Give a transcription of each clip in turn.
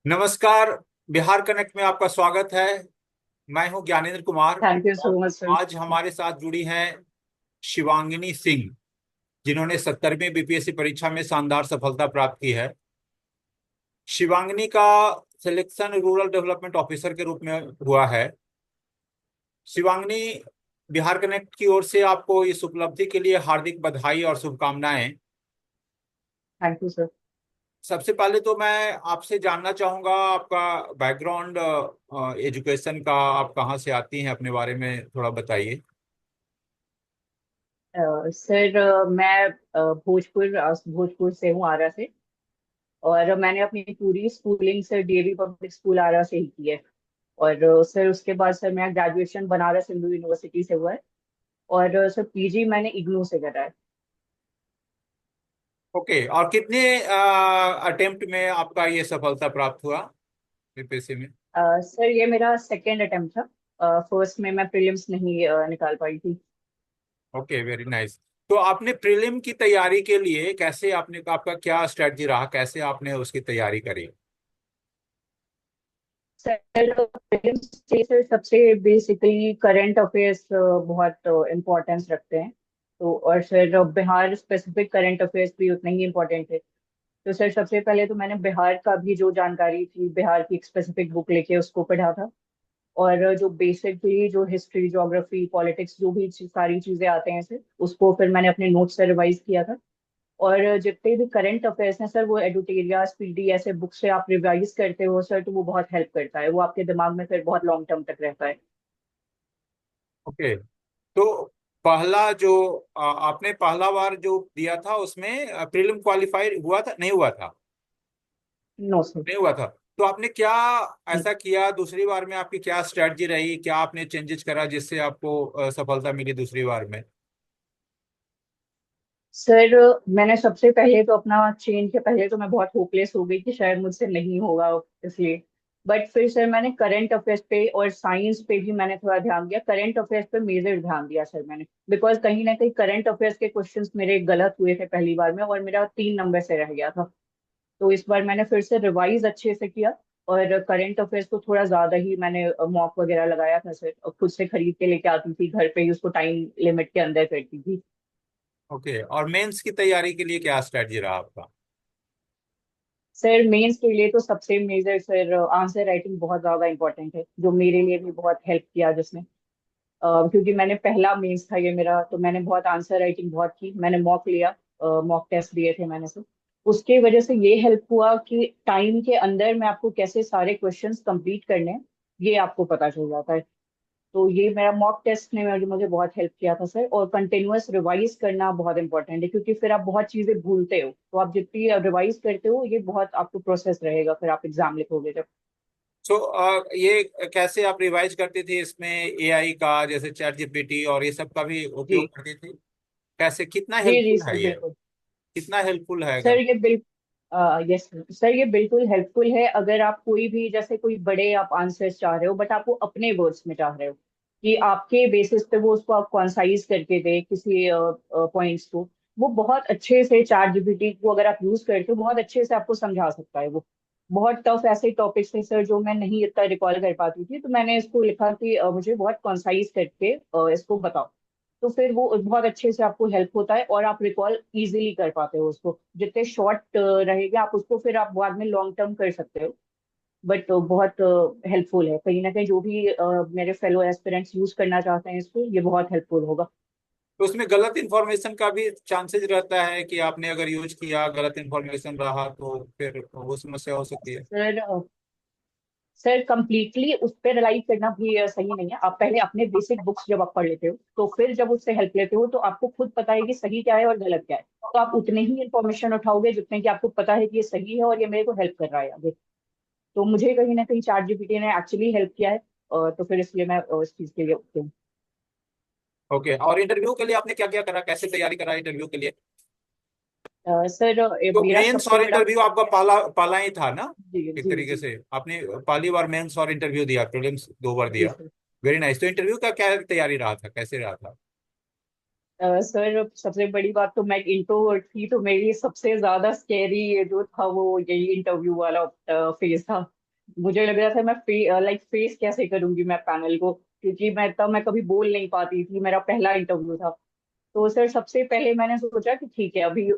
नमस्कार। बिहार कनेक्ट में आपका स्वागत है। मैं हूं Gyanendra Kumar. Thank you so और मच सर। आज हमारे साथ जुड़ी हैं शिवांगिनी सिंह, जिन्होंने 70वीं बीपीएससी परीक्षा में शानदार सफलता प्राप्त की है। शिवांगिनी का सिलेक्शन रूरल डेवलपमेंट ऑफिसर के रूप में हुआ है। शिवांगिनी, बिहार कनेक्ट की ओर से आपको इस उपलब्धि के लिए हार्दिक बधाई और शुभकामनाएं। Thank you sir. सबसे पहले तो मैं आपसे जानना चाहूंगा आपका बैकग्राउंड एजुकेशन का, आप कहाँ से आती हैं, अपने बारे में थोड़ा बताइए। सर मैं भोजपुर से हूँ, आरा से। और मैंने अपनी पूरी schooling sir DAV public school Arrah से ही की है। और सर उसके बाद सर मेरा ग्रेजुएशन बनारस हिंदू यूनिवर्सिटी से हुआ है। और सर पीजी मैंने इग्नू से करा है। ओके, और कितने अटेम्प्ट में आपका ये सफलता प्राप्त हुआ बीपीएससी में? सर ये मेरा सेकेंड अटेम्प्ट था। फर्स्ट में मैं प्रीलिम्स नहीं निकाल पाई थी। Okay, very nice. तो आपने प्रीलिम की तैयारी के लिए कैसे, आपने आपका क्या स्ट्रेटजी रहा, कैसे आपने उसकी तैयारी करी? सर प्रीलिम्स से सर सबसे बेसिकली करंट अफेयर्स बहुत इम्पोर्टेंस रखते हैं। तो और sir Bihar specific current affairs भी उतने ही इम्पोर्टेंट थे। तो सर सबसे पहले तो मैंने बिहार का भी जो जानकारी थी, बिहार की एक स्पेसिफिक बुक लेके उसको पढ़ा था। और जो बेसिकली जो हिस्ट्री ज्योग्राफी पॉलिटिक्स जो भी सारी चीजें आते हैं सर, उसको फिर मैंने अपने नोट्स से रिवाइज किया था। और जितने भी करंट अफेयर्स हैं सर, वो एडुटेरिया स्पीडी ऐसे बुक से आप रिवाइज करते हो सर, तो वो बहुत हेल्प करता है, वो आपके दिमाग में फिर बहुत लॉन्ग टर्म तक रहता है। ओके, तो पहला जो आपने पहला बार जो दिया था उसमें प्रीलिम क्वालिफाई हुआ था, नहीं हुआ था? No sir. नहीं हुआ था। तो आपने क्या ऐसा किया दूसरी बार में, आपकी क्या स्ट्रेटजी रही, क्या आपने चेंजेस करा जिससे आपको सफलता मिली दूसरी बार में? सर मैंने सबसे पहले तो अपना चेंज के पहले तो मैं बहुत होपलेस हो गई कि शायद मुझसे नहीं होगा, इसलिए। बट फिर सर मैंने करंट अफेयर्स पे और साइंस पे भी मैंने थोड़ा ध्यान दिया, करंट अफेयर्स पे मेजर ध्यान दिया सर मैंने। बिकॉज कहीं ना कहीं करंट अफेयर्स के क्वेश्चंस मेरे गलत हुए थे पहली बार में, और मेरा 3 नंबर से रह गया था। तो इस बार मैंने फिर से रिवाइज अच्छे से किया। और करंट अफेयर्स को थोड़ा ज्यादा ही मैंने मॉक वगैरह लगाया था सर, और खुद से खरीद के लेके आती थी घर पे ही, उसको टाइम लिमिट के अंदर करती थी। ओके, और मेंस की तैयारी के लिए क्या स्ट्रेटजी रहा आपका? सर मेंस के लिए तो सबसे मेजर सर आंसर राइटिंग बहुत ज्यादा इंपॉर्टेंट है, जो मेरे लिए भी बहुत हेल्प किया जिसने। क्योंकि मैंने पहला मेंस था ये मेरा, तो मैंने बहुत आंसर राइटिंग बहुत की, मैंने मॉक लिया, मॉक टेस्ट दिए थे मैंने सब। उसके वजह से ये हेल्प हुआ कि टाइम के अंदर में आपको कैसे सारे क्वेश्चंस कंप्लीट करने हैं, ये आपको पता चल जाता है। तो ये मेरा मॉक टेस्ट ने मुझे बहुत हेल्प किया था सर। और कंटिन्यूअस रिवाइज करना बहुत इंपॉर्टेंट है, क्योंकि फिर आप बहुत चीजें भूलते हो, तो आप जितनी रिवाइज करते हो ये बहुत आपको प्रोसेस रहेगा, फिर आप एग्जाम लिखोगे जब। सो ये कैसे आप रिवाइज करती थी? इसमें एआई का, जैसे चैट जीपीटी और ये सब का भी उपयोग जी करती थी? कैसे, कितना जी जी हेल्पफुल सर है ये? बिल्कुल। कितना हेल्पफुल है सर अगर? ये बिल यस सर, ये बिल्कुल हेल्पफुल है। अगर आप कोई भी जैसे कोई बड़े आप आंसर्स चाह रहे हो, बट आप वो अपने वर्ड्स में चाह रहे हो कि आपके बेसिस पे वो उसको आप कॉन्साइज करके दे किसी पॉइंट्स को, वो बहुत अच्छे से चैट जीपीटी को अगर आप यूज करते हो, बहुत अच्छे से आपको समझा सकता है वो। बहुत टफ ऐसे टॉपिक्स थे सर जो मैं नहीं इतना रिकॉल कर पाती थी, तो मैंने इसको लिखा कि मुझे बहुत कॉन्साइज करके इसको बताओ। तो फिर वो बहुत अच्छे से आपको हेल्प होता है, और आप रिकॉल इजीली कर पाते हो उसको। जितने शॉर्ट रहेगा आप उसको फिर आप बाद में लॉन्ग टर्म कर सकते हो। बट बहुत हेल्पफुल है कहीं ना कहीं, जो भी मेरे फेलो एस्पिरेंट्स यूज करना चाहते हैं इसको, ये बहुत हेल्पफुल होगा। तो उसमें गलत इंफॉर्मेशन का भी चांसेस रहता है कि आपने अगर यूज किया, गलत इंफॉर्मेशन रहा तो फिर वो समस्या हो सकती है। सर सर कंप्लीटली उस पर रिलाई करना भी सही नहीं है। आप पहले अपने बेसिक बुक्स जब आप पढ़ लेते हो, तो फिर जब उससे हेल्प लेते हो, तो आपको खुद पता है कि सही क्या है और गलत क्या है। तो आप उतने ही इंफॉर्मेशन उठाओगे जितने कि आपको पता है कि ये सही है और ये मेरे को हेल्प कर रहा है आगे। तो मुझे कहीं ना कहीं चैट जीपीटी ने एक्चुअली हेल्प किया है। तो फिर इसलिए मैं इस चीज के लिए ओके हूँ। ओके, और इंटरव्यू के लिए आपने क्या क्या करा, कैसे तैयारी करा इंटरव्यू के लिए? सर तो मेरा मेंस सबसे और बड़ा। इंटरव्यू आपका पाला पाला ही था ना? जी एक जी तरीके जी। से आपने पहली बार मेंस और इंटरव्यू दिया, प्रीलिम्स 2 बार जी दिया। सर। Very nice. तो इंटरव्यू का क्या तैयारी रहा था, कैसे रहा था? सर सबसे बड़ी बात तो मैं एक इंट्रोवर्ट थी, तो मेरे लिए सबसे ज्यादा स्कैरी जो था वो यही इंटरव्यू वाला फेज था। मुझे लग रहा था मैं फेस कैसे करूंगी मैं पैनल को, क्योंकि मैं कभी बोल नहीं पाती थी, मेरा पहला इंटरव्यू था। तो सर सबसे पहले मैंने सोचा कि ठीक है, अभी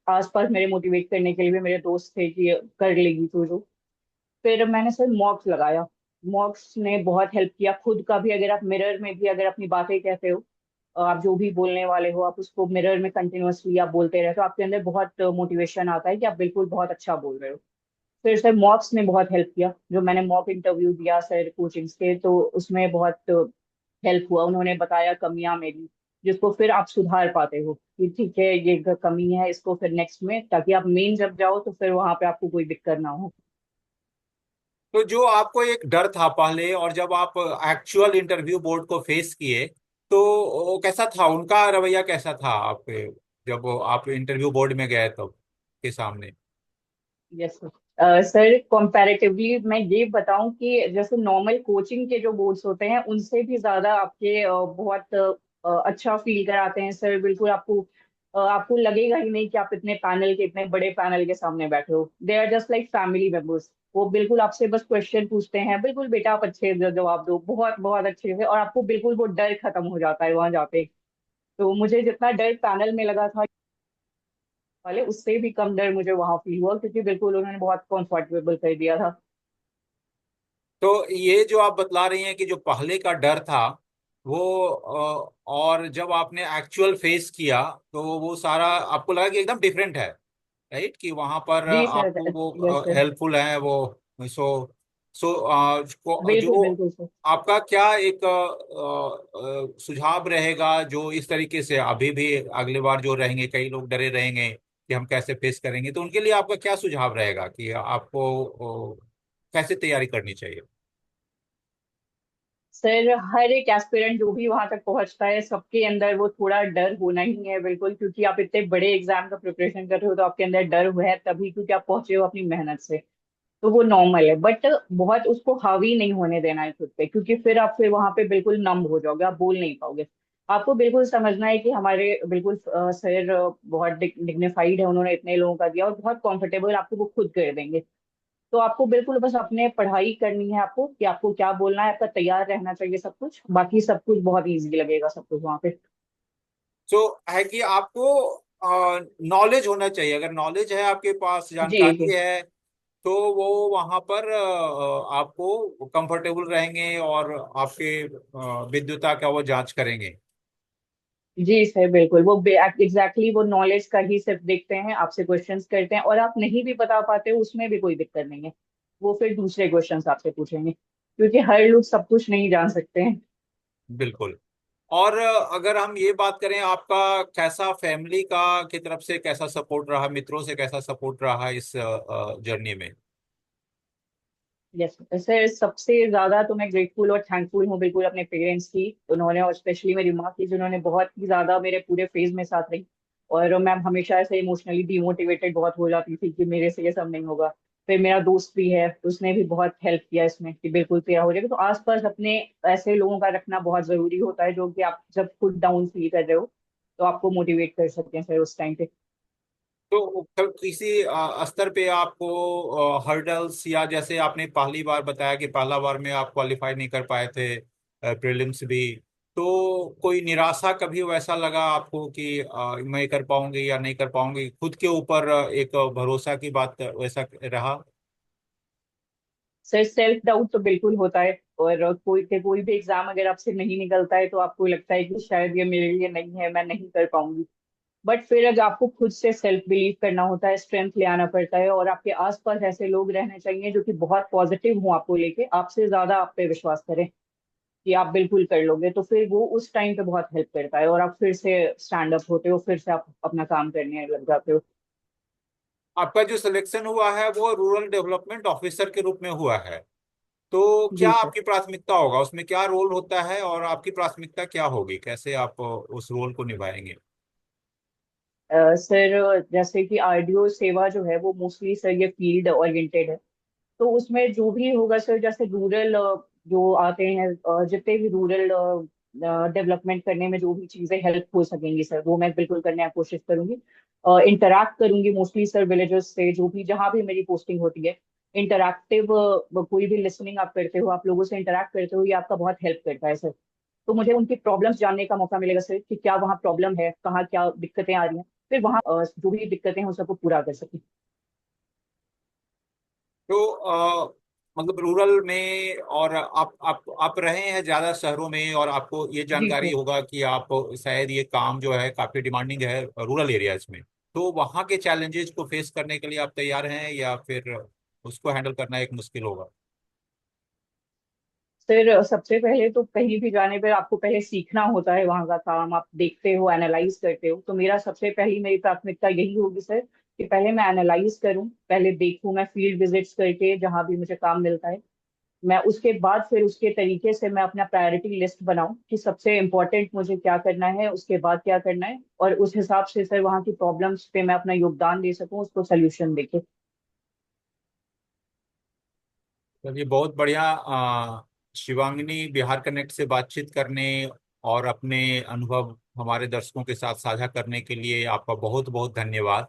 आसपास मेरे मोटिवेट करने के लिए भी मेरे दोस्त थे कि कर लेगी तू। फिर मैंने सर मॉक्स लगाया। मॉक्स ने बहुत हेल्प किया। खुद का भी अगर आप मिरर में भी अगर अपनी बातें कहते हो, आप जो भी बोलने वाले हो, आप उसको मिरर में कंटिन्यूअसली आप बोलते रहे तो आपके अंदर बहुत मोटिवेशन आता है कि आप बिल्कुल बहुत अच्छा बोल रहे हो। फिर सर मॉक्स ने बहुत हेल्प किया। जो मैंने मॉक इंटरव्यू दिया सर कोचिंग्स के, तो उसमें बहुत हेल्प हुआ। उन्होंने बताया कमियां मेरी, जिसको फिर आप सुधार पाते हो कि ठीक है ये कमी है, इसको फिर नेक्स्ट में, ताकि आप मेन जब जाओ तो फिर वहां पे आपको कोई दिक्कत ना हो। तो जो आपको एक डर था पहले, और जब आप एक्चुअल इंटरव्यू बोर्ड को फेस किए, तो वो कैसा था, उनका रवैया कैसा था आप जब वो आप इंटरव्यू बोर्ड में गए तब के सामने? Yes sir. सर कंपैरेटिवली मैं ये बताऊं कि जैसे नॉर्मल कोचिंग के जो बोर्ड्स होते हैं उनसे भी ज्यादा आपके बहुत अच्छा फील कराते हैं सर। बिल्कुल आपको आपको लगेगा ही नहीं कि आप इतने बड़े पैनल के सामने बैठे हो। They are just like family members. वो बिल्कुल आपसे बस क्वेश्चन पूछते हैं, बिल्कुल बेटा आप अच्छे से जवाब दो, बहुत बहुत अच्छे से, और आपको बिल्कुल वो डर खत्म हो जाता है वहां जाते। तो मुझे जितना डर पैनल में लगा था वाले, उससे भी कम डर मुझे वहां फील हुआ, क्योंकि बिल्कुल उन्होंने बहुत कंफर्टेबल कर दिया था। तो ये जो आप बतला रही हैं कि जो पहले का डर था वो, और जब आपने एक्चुअल फेस किया तो वो सारा आपको लगा कि एकदम डिफरेंट है, राइट? कि वहां पर जी सर। आपको यस वो सर। हेल्पफुल है वो। सो सो बिल्कुल जो बिल्कुल सर। आपका क्या एक सुझाव रहेगा, जो इस तरीके से अभी भी अगले बार जो रहेंगे, कई लोग डरे रहेंगे कि हम कैसे फेस करेंगे, तो उनके लिए आपका क्या सुझाव रहेगा कि आपको कैसे तैयारी करनी चाहिए? सर हर एक एस्पिरेंट जो भी वहां तक पहुंचता है, सबके अंदर वो थोड़ा डर होना ही है बिल्कुल, क्योंकि आप इतने बड़े एग्जाम का प्रिपरेशन कर रहे हो तो आपके अंदर डर है तभी, क्योंकि आप पहुंचे हो अपनी मेहनत से। तो वो नॉर्मल है, बट बहुत उसको हावी नहीं होने देना है खुद पे, क्योंकि फिर वहां पे बिल्कुल नम हो जाओगे, आप बोल नहीं पाओगे। आपको बिल्कुल समझना है कि हमारे बिल्कुल सर बहुत डिग्निफाइड है, उन्होंने इतने लोगों का दिया और बहुत कंफर्टेबल आपको वो खुद कर देंगे। तो आपको बिल्कुल बस अपने पढ़ाई करनी है, आपको कि आपको क्या बोलना है, आपका तैयार रहना चाहिए सब कुछ, बाकी सब कुछ बहुत इजी लगेगा सब कुछ वहां पे। सो है कि आपको नॉलेज होना चाहिए। अगर नॉलेज है, आपके पास जी जानकारी जी। है, तो वो वहां पर आपको कंफर्टेबल रहेंगे और आपके विद्युता का वो जांच करेंगे। जी सर बिल्कुल, वो एग्जैक्टली वो नॉलेज का ही सिर्फ देखते हैं, आपसे क्वेश्चंस करते हैं, और आप नहीं भी बता पाते हो उसमें भी कोई दिक्कत नहीं है। वो फिर दूसरे क्वेश्चंस आपसे पूछेंगे, क्योंकि हर लोग सब कुछ नहीं जान सकते हैं। बिल्कुल। और अगर हम ये बात करें, आपका कैसा फैमिली का की तरफ से कैसा सपोर्ट रहा, मित्रों से कैसा सपोर्ट रहा इस जर्नी में? यस सर, सबसे ज्यादा तो मैं ग्रेटफुल और थैंकफुल हूँ बिल्कुल अपने पेरेंट्स की। उन्होंने, और स्पेशली मेरी माँ की, जिन्होंने बहुत ही ज्यादा मेरे पूरे फेज में साथ रही। और मैं हमेशा ऐसे इमोशनली डिमोटिवेटेड बहुत हो जाती थी कि मेरे से ये सब नहीं होगा। फिर मेरा दोस्त भी है, उसने भी बहुत हेल्प किया इसमें कि बिल्कुल तेरा हो जाएगा। तो आसपास अपने ऐसे लोगों का रखना बहुत जरूरी होता है, जो कि आप जब खुद डाउन फील कर रहे हो तो आपको मोटिवेट कर सकते हैं सर उस टाइम पे। तो किसी स्तर पे आपको हर्डल्स, या जैसे आपने पहली बार बताया कि पहला बार में आप क्वालिफाई नहीं कर पाए थे प्रीलिम्स भी, तो कोई निराशा कभी वैसा लगा आपको कि मैं कर पाऊंगी या नहीं कर पाऊंगी? खुद के ऊपर एक भरोसा की बात वैसा रहा? सर सेल्फ डाउट तो बिल्कुल होता है, और कोई भी एग्जाम अगर आपसे नहीं निकलता है तो आपको लगता है कि शायद ये मेरे लिए नहीं है, मैं नहीं कर पाऊंगी। बट फिर अगर आपको खुद से सेल्फ बिलीव करना होता है, स्ट्रेंथ ले आना पड़ता है, और आपके आसपास ऐसे लोग रहने चाहिए जो कि बहुत पॉजिटिव हों, आपको लेके आपसे ज्यादा आप पे विश्वास करें कि आप बिल्कुल कर लोगे, तो फिर वो उस टाइम पे बहुत हेल्प करता है और आप फिर से स्टैंड अप होते हो, फिर से आप अपना काम करने लग जाते हो। आपका जो सिलेक्शन हुआ है वो रूरल डेवलपमेंट ऑफिसर के रूप में हुआ है, तो क्या जी सर। आपकी प्राथमिकता होगा, उसमें क्या रोल होता है और आपकी प्राथमिकता क्या होगी, कैसे आप उस रोल को निभाएंगे? सर जैसे कि आरडीओ सेवा जो है वो मोस्टली सर ये फील्ड ओरिएंटेड है। तो उसमें जो भी होगा सर, जैसे रूरल जो आते हैं, जितने भी रूरल डेवलपमेंट करने में जो भी चीजें हेल्प हो सकेंगी सर, वो मैं बिल्कुल करने की कोशिश करूंगी। इंटरैक्ट करूंगी मोस्टली सर विलेजर्स से, जो भी जहाँ भी मेरी पोस्टिंग होती है। इंटरैक्टिव कोई भी लिसनिंग आप करते हो, आप लोगों से इंटरैक्ट करते हो, ये आपका बहुत हेल्प करता है सर। तो मुझे उनकी प्रॉब्लम्स जानने का मौका मिलेगा सर, कि क्या वहाँ प्रॉब्लम है, कहाँ क्या दिक्कतें आ रही हैं, फिर वहाँ जो भी दिक्कतें हैं उन सबको पूरा कर सकें। तो मतलब रूरल में, और आप रहे हैं ज्यादा शहरों में, और आपको ये जी जानकारी सर। होगा कि आप शायद ये काम जो है काफी डिमांडिंग है रूरल एरियाज में। तो वहाँ के चैलेंजेस को फेस करने के लिए आप तैयार हैं, या फिर उसको हैंडल करना एक मुश्किल होगा? सर सबसे पहले तो कहीं भी जाने पर आपको पहले सीखना होता है वहाँ का काम, आप देखते हो, एनालाइज करते हो। तो मेरा सबसे पहली मेरी प्राथमिकता यही होगी सर, कि पहले मैं एनालाइज करूँ, पहले देखूँ, मैं फील्ड विजिट्स करके जहाँ भी मुझे काम मिलता है, मैं उसके बाद फिर उसके तरीके से मैं अपना प्रायोरिटी लिस्ट बनाऊं कि सबसे इम्पोर्टेंट मुझे क्या करना है, उसके बाद क्या करना है, और उस हिसाब से सर वहाँ की प्रॉब्लम्स पे मैं अपना योगदान दे सकूं, उसको सोल्यूशन देके। चलिए, बहुत बढ़िया। शिवांगिनी, बिहार कनेक्ट से बातचीत करने और अपने अनुभव हमारे दर्शकों के साथ साझा करने के लिए आपका बहुत बहुत धन्यवाद।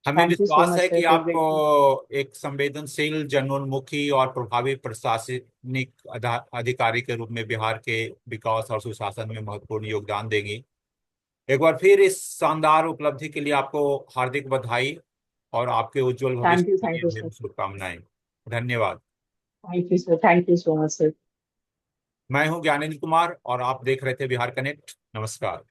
हमें थैंक यू सो विश्वास मच है सर, कि इट वॉज आप ग्रेट। एक संवेदनशील, जनोन्मुखी और प्रभावी प्रशासनिक अधिकारी के रूप में बिहार के विकास और सुशासन में महत्वपूर्ण योगदान देंगी। एक बार फिर इस शानदार उपलब्धि के लिए आपको हार्दिक बधाई, और आपके उज्जवल भविष्य के लिए थैंक यू ढेरों सर। शुभकामनाएं। धन्यवाद। Thank you sir, thank you so much sir. मैं हूं ज्ञानेंद्र कुमार, और आप देख रहे थे बिहार कनेक्ट। नमस्कार।